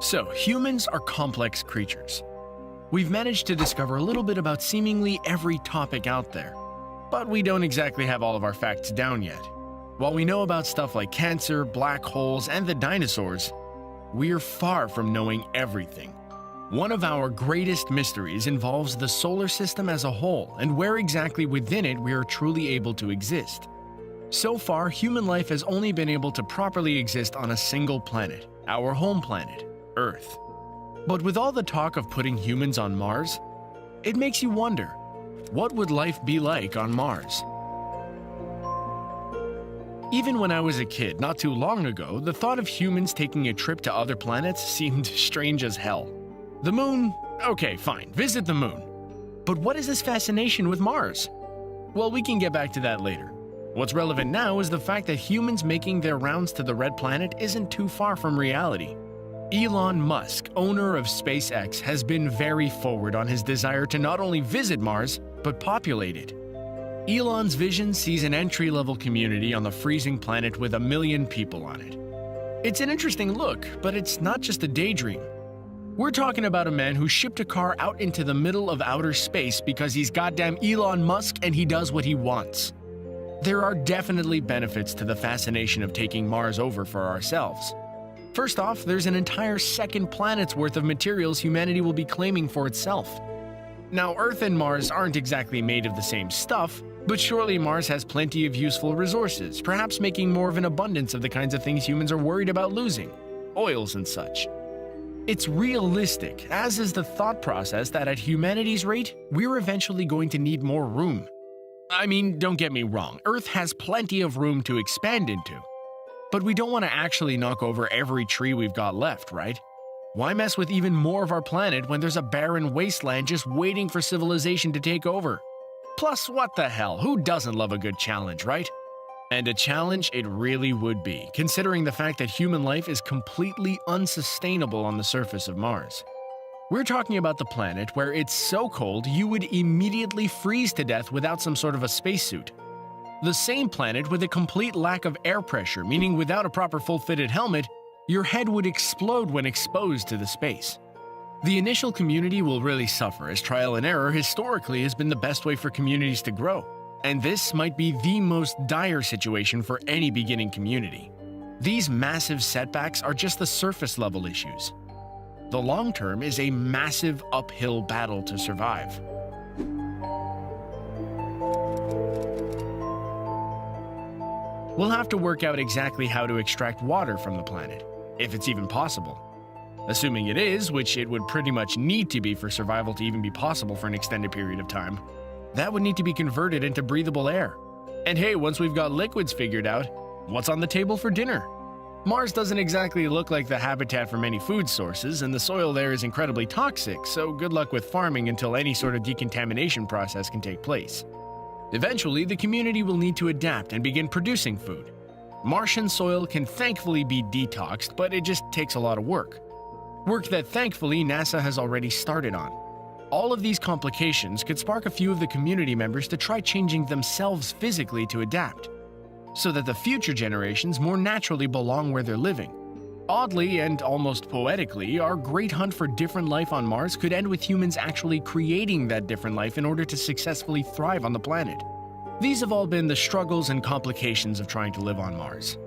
So, humans are complex creatures. We've managed to discover a little bit about seemingly every topic out there, but we don't exactly have all of our facts down yet. While we know about stuff like cancer, black holes, and the dinosaurs, we're far from knowing everything. One of our greatest mysteries involves the solar system as a whole and where exactly within it we are truly able to exist. So far, human life has only been able to properly exist on a single planet, our home planet, Earth. But with all the talk of putting humans on Mars, it makes you wonder, what would life be like on Mars? Even when I was a kid not too long ago, the thought of humans taking a trip to other planets seemed strange as hell. The moon? Okay, fine, visit the moon. But what is this fascination with Mars? Well, we can get back to that later. What's relevant now is the fact that humans making their rounds to the Red Planet isn't too far from reality. Elon Musk, owner of SpaceX, has been very forward on his desire to not only visit Mars, but populate it. Elon's vision sees an entry-level community on the freezing planet with 1 million people on it. It's an interesting look, but it's not just a daydream. We're talking about a man who shipped a car out into the middle of outer space because he's goddamn Elon Musk and he does what he wants. There are definitely benefits to the fascination of taking Mars over for ourselves. First off, there's an entire second planet's worth of materials humanity will be claiming for itself. Now, Earth and Mars aren't exactly made of the same stuff, but surely Mars has plenty of useful resources, perhaps making more of an abundance of the kinds of things humans are worried about losing, oils and such. It's realistic, as is the thought process that at humanity's rate, we're eventually going to need more room. I mean, don't get me wrong, Earth has plenty of room to expand into. But we don't want to actually knock over every tree we've got left, right? Why mess with even more of our planet when there's a barren wasteland just waiting for civilization to take over? Plus, what the hell, who doesn't love a good challenge, right? And a challenge it really would be, considering the fact that human life is completely unsustainable on the surface of Mars. We're talking about the planet where it's so cold you would immediately freeze to death without some sort of a spacesuit. The same planet with a complete lack of air pressure, meaning without a proper full-fitted helmet, your head would explode when exposed to the space. The initial community will really suffer, as trial and error historically has been the best way for communities to grow, and this might be the most dire situation for any beginning community. These massive setbacks are just the surface-level issues. The long term is a massive uphill battle to survive. We'll have to work out exactly how to extract water from the planet, if it's even possible. Assuming it is, which it would pretty much need to be for survival to even be possible for an extended period of time, that would need to be converted into breathable air. And hey, once we've got liquids figured out, what's on the table for dinner? Mars doesn't exactly look like the habitat for many food sources, and the soil there is incredibly toxic, so good luck with farming until any sort of decontamination process can take place. Eventually, the community will need to adapt and begin producing food. Martian soil can thankfully be detoxed, but it just takes a lot of work. Work that thankfully NASA has already started on. All of these complications could spark a few of the community members to try changing themselves physically to adapt, so that the future generations more naturally belong where they're living. Oddly and almost poetically, our great hunt for different life on Mars could end with humans actually creating that different life in order to successfully thrive on the planet. These have all been the struggles and complications of trying to live on Mars.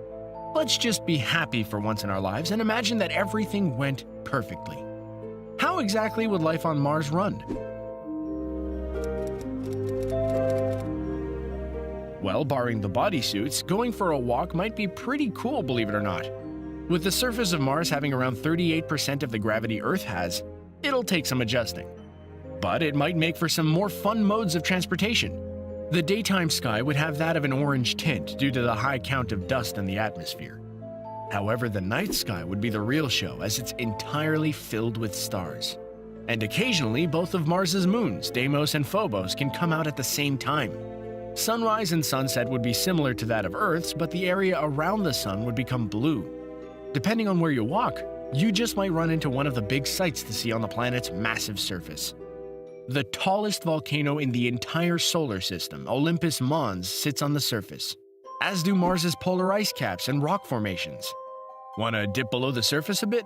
Let's just be happy for once in our lives and imagine that everything went perfectly. How exactly would life on Mars run? Well, barring the bodysuits, going for a walk might be pretty cool, believe it or not. With the surface of Mars having around 38% of the gravity Earth has, it'll take some adjusting. But it might make for some more fun modes of transportation. The daytime sky would have that of an orange tint due to the high count of dust in the atmosphere. However, the night sky would be the real show as it's entirely filled with stars. And occasionally, both of Mars's moons, Deimos and Phobos, can come out at the same time. Sunrise and sunset would be similar to that of Earth's, but the area around the sun would become blue. Depending on where you walk, you just might run into one of the big sights to see on the planet's massive surface. The tallest volcano in the entire solar system, Olympus Mons, sits on the surface, as do Mars's polar ice caps and rock formations. Wanna dip below the surface a bit?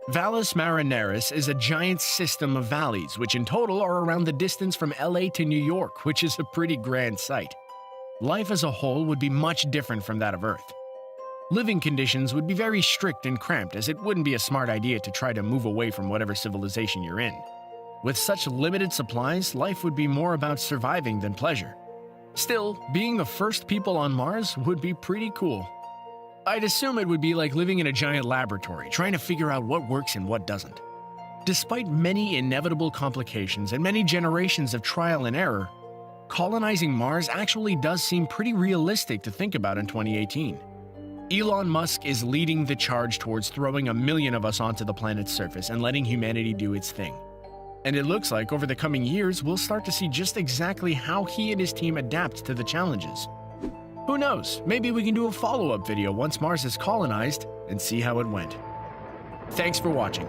Valles Marineris is a giant system of valleys, which in total are around the distance from LA to New York, which is a pretty grand sight. Life as a whole would be much different from that of Earth. Living conditions would be very strict and cramped, as it wouldn't be a smart idea to try to move away from whatever civilization you're in. With such limited supplies, life would be more about surviving than pleasure. Still, being the first people on Mars would be pretty cool. I'd assume it would be like living in a giant laboratory, trying to figure out what works and what doesn't. Despite many inevitable complications and many generations of trial and error, colonizing Mars actually does seem pretty realistic to think about in 2018. Elon Musk is leading the charge towards throwing 1 million of us onto the planet's surface and letting humanity do its thing. And it looks like over the coming years, we'll start to see just exactly how he and his team adapt to the challenges. Who knows, maybe we can do a follow-up video once Mars is colonized and see how it went. Thanks for watching.